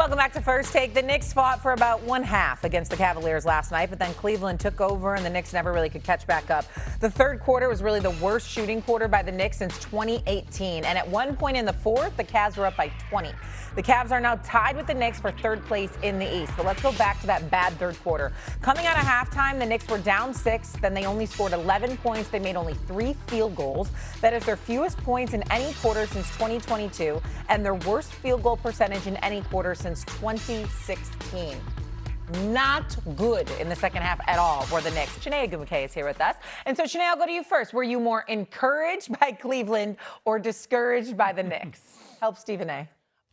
Welcome back to First Take. The Knicks fought for about one half against the Cavaliers last night, but then Cleveland took over and the Knicks never really could catch back up. The third quarter was really the worst shooting quarter by the Knicks since 2018. And at one point in the fourth, the Cavs were up by 20. The Cavs are now tied with the Knicks for third place in the East. But let's go back to that bad third quarter. Coming out of halftime, the Knicks were down 6. Then they only scored 11 points. They made only 3 field goals. That is their fewest points in any quarter since 2022 and their worst field goal percentage in any quarter since 2016. Not good in the second half at all for the Knicks. Chiney is here with us. And so, Chiney, I'll go to you first. Were you more encouraged by Cleveland or discouraged by the Knicks? Help Stephen A.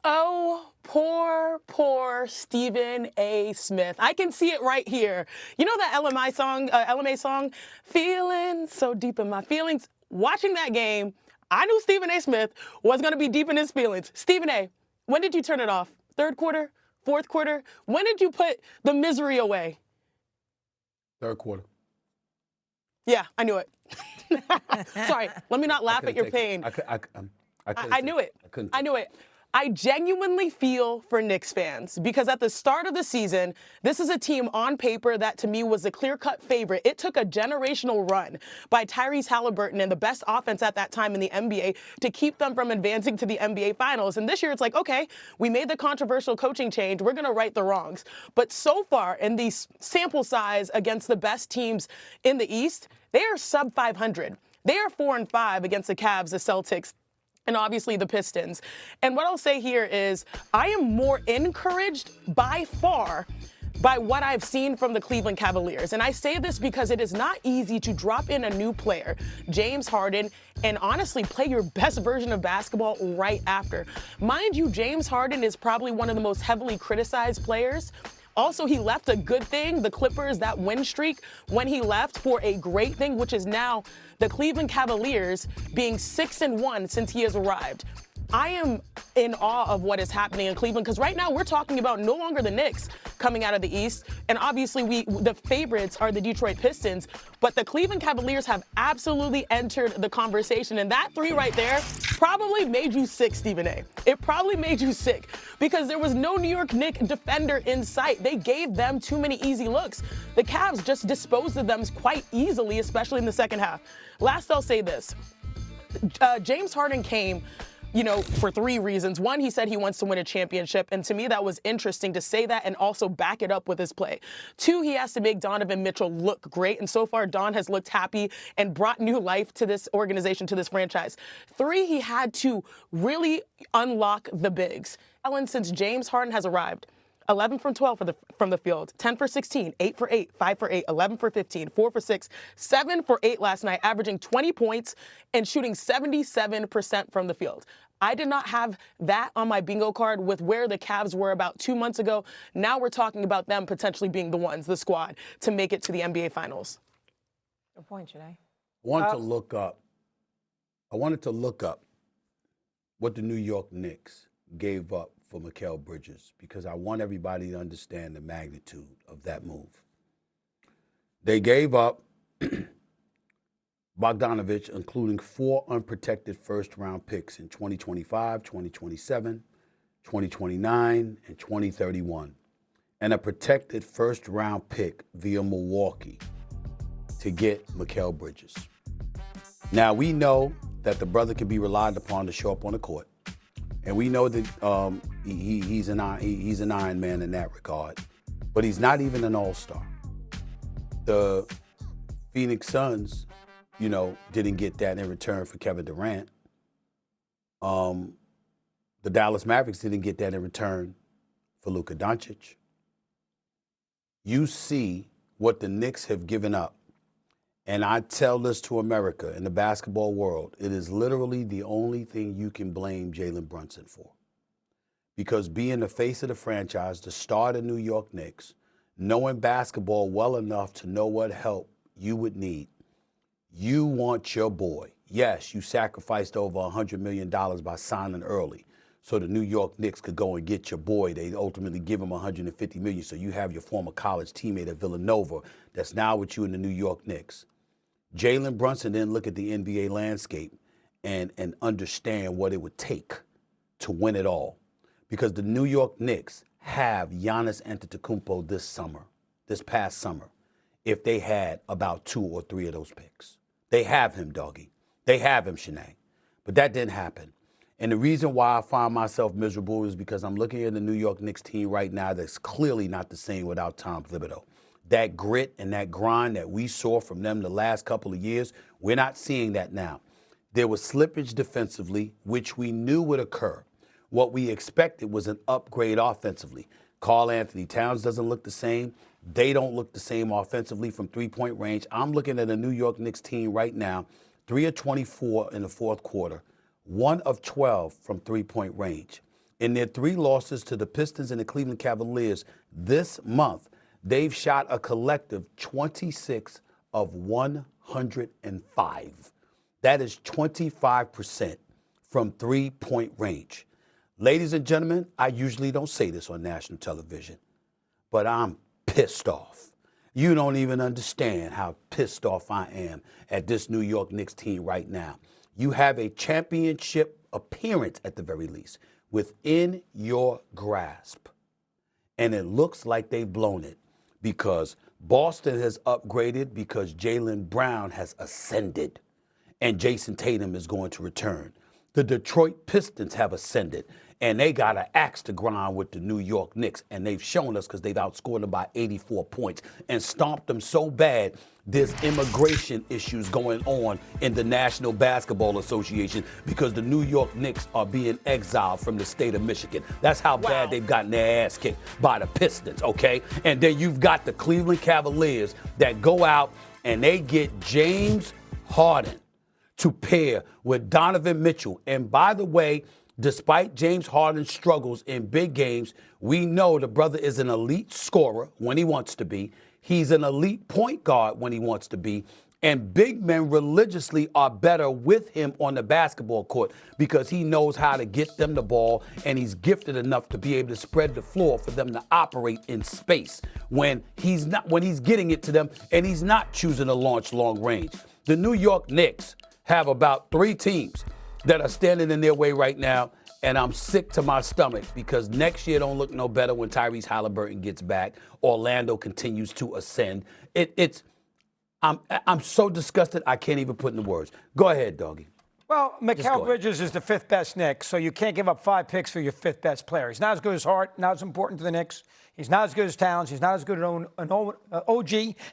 Oh, poor Stephen A. Smith. I can see it right here. You know that LMA song, Feeling So Deep in My Feelings? Watching that game, I knew Stephen A. Smith was going to be deep in his feelings. Stephen A., when did you turn it off? Third quarter? Fourth quarter? When did you put the misery away? Third quarter. Yeah, I knew it. Sorry, let me not laugh at your pain. I knew it. I knew it. I genuinely feel for Knicks fans because at the start of the season, this is a team on paper that to me was the clear-cut favorite. It took a generational run by Tyrese Halliburton and the best offense at that time in the NBA to keep them from advancing to the NBA Finals. And this year it's like, okay, we made the controversial coaching change. We're going to right the wrongs. But so far in the sample size against the best teams in the East, they are sub 500. They are 4-5 against the Cavs, the Celtics, and obviously the Pistons. And what I'll say here is I am more encouraged by far by what I've seen from the Cleveland Cavaliers. And I say this because it is not easy to drop in a new player, James Harden, and honestly play your best version of basketball right after. Mind you, James Harden is probably one of the most heavily criticized players. Also, he left a good thing, the Clippers, that win streak, when he left for a great thing, which is now the Cleveland Cavaliers being 6-1 since he has arrived. I am in awe of what is happening in Cleveland because right now we're talking about no longer the Knicks coming out of the East. And obviously the favorites are the Detroit Pistons, but the Cleveland Cavaliers have absolutely entered the conversation. And that 3 right there probably made you sick, Stephen A. It probably made you sick because there was no New York Knicks defender in sight. They gave them too many easy looks. The Cavs just disposed of them quite easily, especially in the second half. Last, I'll say this. James Harden came for 3 reasons. One, he said he wants to win a championship. And to me, that was interesting to say that and also back it up with his play. 2, he has to make Donovan Mitchell look great. And so far, Don has looked happy and brought new life to this organization, to this franchise. 3, he had to really unlock the bigs. Ellen, since James Harden has arrived, 11 from 12 from the field, 10 for 16, 8 for 8, 5 for 8, 11 for 15, 4 for 6, 7 for 8 last night, averaging 20 points and shooting 77% from the field. I did not have that on my bingo card with where the Cavs were about 2 months ago. Now we're talking about them potentially being the ones, the squad, to make it to the NBA Finals. Good point, Chiney. I wanted to look up what the New York Knicks gave up for Mikal Bridges because I want everybody to understand the magnitude of that move. They gave up Bogdanovich, including 4 unprotected first-round picks in 2025, 2027, 2029, and 2031, and a protected first-round pick via Milwaukee to get Mikal Bridges. Now, we know that the brother can be relied upon to show up on the court. And we know that he's an Iron Man in that regard. But he's not even an all-star. The Phoenix Suns, didn't get that in return for Kevin Durant. The Dallas Mavericks didn't get that in return for Luka Doncic. You see what the Knicks have given up. And I tell this to America, in the basketball world, it is literally the only thing you can blame Jalen Brunson for. Because being the face of the franchise, the star of the New York Knicks, knowing basketball well enough to know what help you would need, you want your boy. Yes, you sacrificed over $100 million by signing early so the New York Knicks could go and get your boy. They ultimately give him $150 million, so you have your former college teammate at Villanova that's now with you in the New York Knicks. Jalen Brunson didn't look at the NBA landscape and understand what it would take to win it all. Because the New York Knicks have Giannis Antetokounmpo this past summer, if they had about 2 or 3 of those picks. They have him, doggy. They have him, Chiney. But that didn't happen. And the reason why I find myself miserable is because I'm looking at the New York Knicks team right now that's clearly not the same without Tom Thibodeau. That grit and that grind that we saw from them the last couple of years, we're not seeing that now. There was slippage defensively, which we knew would occur. What we expected was an upgrade offensively. Karl Anthony Towns doesn't look the same. They don't look the same offensively from three-point range. I'm looking at a New York Knicks team right now, 3 of 24 in the fourth quarter, 1 of 12 from three-point range. In their 3 losses to the Pistons and the Cleveland Cavaliers this month, they've shot a collective 26 of 105. That is 25% from three-point range. Ladies and gentlemen, I usually don't say this on national television, but I'm pissed off. You don't even understand how pissed off I am at this New York Knicks team right now. You have a championship appearance, at the very least, within your grasp. And it looks like they've blown it because Boston has upgraded, because Jaylen Brown has ascended, and Jason Tatum is going to return. The Detroit Pistons have ascended, and they got an axe to grind with the New York Knicks, and they've shown us because they've outscored them by 84 points and stomped them so bad there's immigration issues going on in the National Basketball Association because the New York Knicks are being exiled from the state of Michigan. That's how bad they've gotten their ass kicked by the Pistons, okay? And then you've got the Cleveland Cavaliers that go out and they get James Harden to pair with Donovan Mitchell. And by the way, despite James Harden's struggles in big games, we know the brother is an elite scorer when he wants to be. He's an elite point guard when he wants to be. And big men religiously are better with him on the basketball court because he knows how to get them the ball, and he's gifted enough to be able to spread the floor for them to operate in space when he's getting it to them and he's not choosing to launch long range. The New York Knicks have about 3 teams that are standing in their way right now, and I'm sick to my stomach because next year don't look no better when Tyrese Halliburton gets back. Orlando continues to ascend. I'm so disgusted I can't even put into words. Go ahead, doggy. Well, Mikal Bridges is the 5th best Knick, so you can't give up 5 picks for your 5th best player. He's not as good as Hart, not as important to the Knicks. He's not as good as Towns. He's not as good as an OG,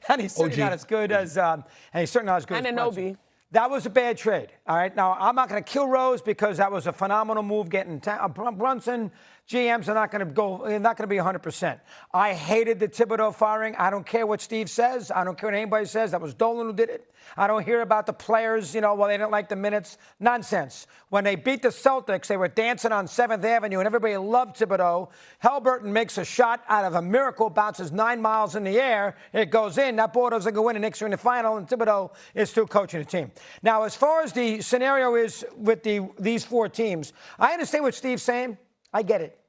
and he's certainly not as good as Anunoby. That was a bad trade. All right. Now, I'm not going to kill Rose because that was a phenomenal move getting Brunson. GMs are not going to go. They're not going to be 100%. I hated the Thibodeau firing. I don't care what Steve says. I don't care what anybody says. That was Dolan who did it. I don't hear about the players, well, they didn't like the minutes. Nonsense. When they beat the Celtics, they were dancing on 7th Avenue, and everybody loved Thibodeau. Halliburton makes a shot out of a miracle, bounces 9 miles in the air. It goes in. That ball doesn't go in. The Knicks are in the final, and Thibodeau is still coaching the team. Now, as far as the scenario is with these 4 teams, I understand what Steve's saying. I get it.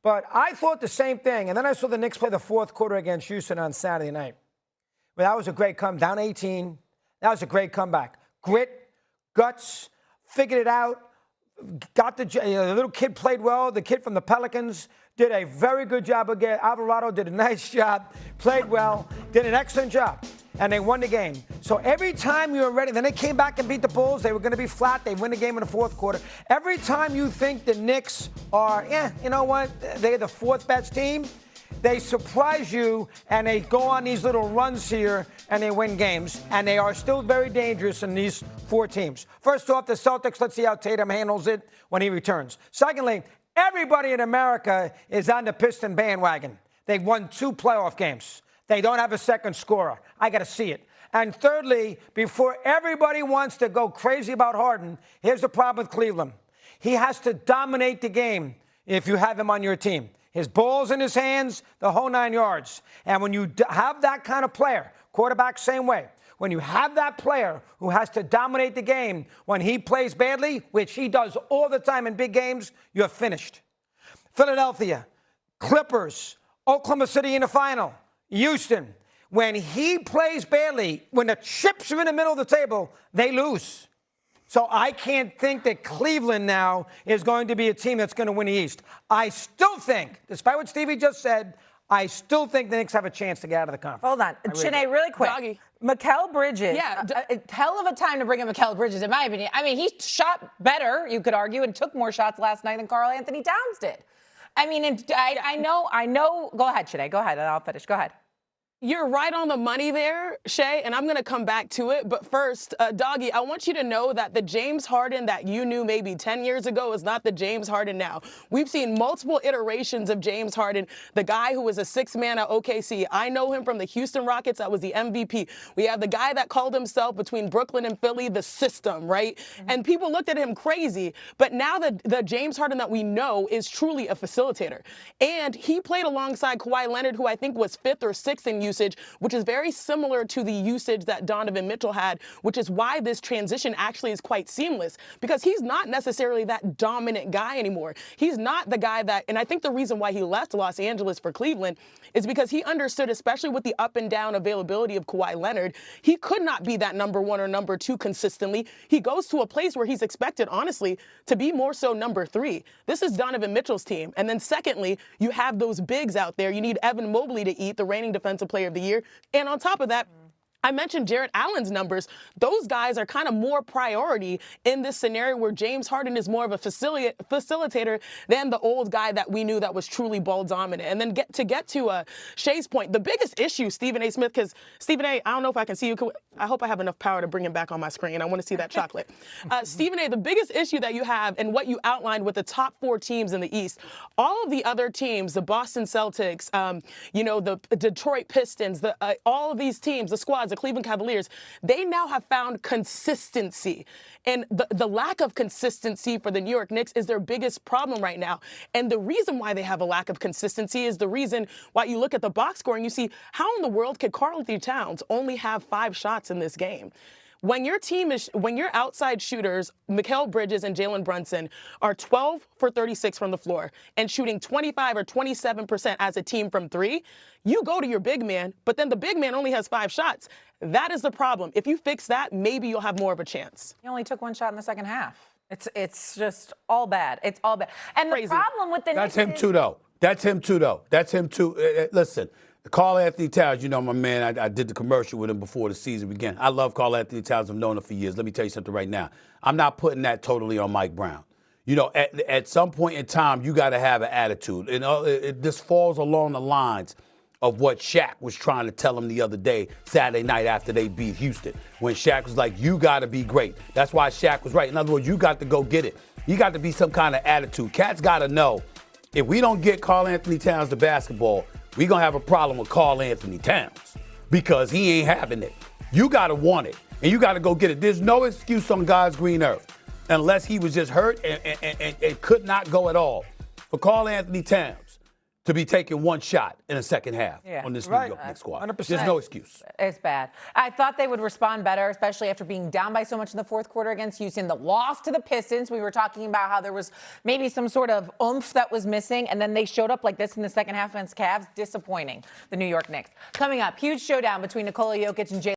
But I thought the same thing, and then I saw the Knicks play the fourth quarter against Houston on Saturday night. Well, that was a great comeback. Down 18. That was a great comeback. Grit, guts, figured it out. Got the little kid played well. The kid from the Pelicans did a very good job again. Alvarado did a nice job, played well, did an excellent job, and they won the game. So every time you were ready, then they came back and beat the Bulls. They were going to be flat. They win the game in the fourth quarter. Every time you think the Knicks are, you know what, they're the 4th best team, they surprise you, and they go on these little runs here, and they win games. And they are still very dangerous in these 4 teams. First off, the Celtics, let's see how Tatum handles it when he returns. Secondly, everybody in America is on the Piston bandwagon. They've won 2 playoff games. They don't have a second scorer. I got to see it. And thirdly, before everybody wants to go crazy about Harden, here's the problem with Cleveland. He has to dominate the game if you have him on your team. His ball's in his hands, the whole 9 yards. And when you have that kind of player, quarterback same way, when you have that player who has to dominate the game when he plays badly, which he does all the time in big games, you're finished. Philadelphia, Clippers, Oklahoma City in the final, Houston. When he plays badly, when the chips are in the middle of the table, they lose. So I can't think that Cleveland now is going to be a team that's going to win the East. I still think, despite what Stevie just said, I still think the Knicks have a chance to get out of the conference. Hold on. Chiney, really quick. Doggy. Mikal Bridges. Yeah. Hell of a time to bring in Mikal Bridges, in my opinion. I mean, he shot better, you could argue, and took more shots last night than Karl Anthony Towns did. I mean, I know. Go ahead, Chiney. Go ahead, and I'll finish. Go ahead. You're right on the money there, Shay, and I'm going to come back to it. But first, Doggy, I want you to know that the James Harden that you knew maybe 10 years ago is not the James Harden now. We've seen multiple iterations of James Harden, the guy who was a sixth man at OKC. I know him from the Houston Rockets. That was the MVP. We have the guy that called himself between Brooklyn and Philly the system, right? Mm-hmm. And people looked at him crazy. But now the James Harden that we know is truly a facilitator. And he played alongside Kawhi Leonard, who I think was fifth or sixth in usage, which is very similar to the usage that Donovan Mitchell had, which is why this transition actually is quite seamless, because he's not necessarily that dominant guy anymore. He's not the guy that, and I think the reason why he left Los Angeles for Cleveland is because he understood, especially with the up and down availability of Kawhi Leonard, he could not be that number one or number two consistently. He goes to a place where he's expected, honestly, to be more so number three. This is Donovan Mitchell's team. And then secondly, you have those bigs out there. You need Evan Mobley to eat, the reigning defensive player of the year. And on top of that, I mentioned Jarrett Allen's numbers. Those guys are kind of more priority in this scenario where James Harden is more of a facilitator than the old guy that we knew that was truly ball dominant. And then get to Shay's point, the biggest issue, Stephen A. Smith, because Stephen A., I don't know if I can see you. I hope I have enough power to bring him back on my screen. I want to see that chocolate. Stephen A., the biggest issue that you have and what you outlined with the top four teams in the East, all of the other teams, the Boston Celtics, the Detroit Pistons, all of these teams, the squads, the Cleveland Cavaliers, they now have found consistency. And the lack of consistency for the New York Knicks is their biggest problem right now. And the reason why they have a lack of consistency is the reason why you look at the box score and you see, how in the world could Karl Anthony Towns only have 5 shots in this game? When your outside shooters, Mikal Bridges and Jalen Brunson, are 12 for 36 from the floor and shooting 25 or 27% as a team from three, you go to your big man, but then the big man only has 5 shots. That is the problem. If you fix that, maybe you'll have more of a chance. He only took 1 shot in the second half. It's just all bad. It's all bad. And Crazy. The problem with the That's Knicks him too, though. That's him too. Listen. Karl Anthony Towns, my man, I did the commercial with him before the season began. I love Karl Anthony Towns. I've known him for years. Let me tell you something right now. I'm not putting that totally on Mike Brown. At some point in time, you got to have an attitude. This falls along the lines of what Shaq was trying to tell him the other day, Saturday night after they beat Houston, when Shaq was like, you got to be great. That's why Shaq was right. In other words, you got to go get it. You got to be some kind of attitude. Cats got to know, if we don't get Karl Anthony Towns the basketball, we're going to have a problem with Karl Anthony Towns because he ain't having it. You got to want it, and you got to go get it. There's no excuse on God's green earth unless he was just hurt and could not go at all for Karl Anthony Towns to be taking 1 shot in the second half on this New York Knicks squad. 100%. There's no excuse. It's bad. I thought they would respond better, especially after being down by so much in the fourth quarter against Houston. The loss to the Pistons, we were talking about how there was maybe some sort of oomph that was missing, and then they showed up like this in the second half against Cavs. Disappointing, the New York Knicks. Coming up, huge showdown between Nikola Jokic and Jalen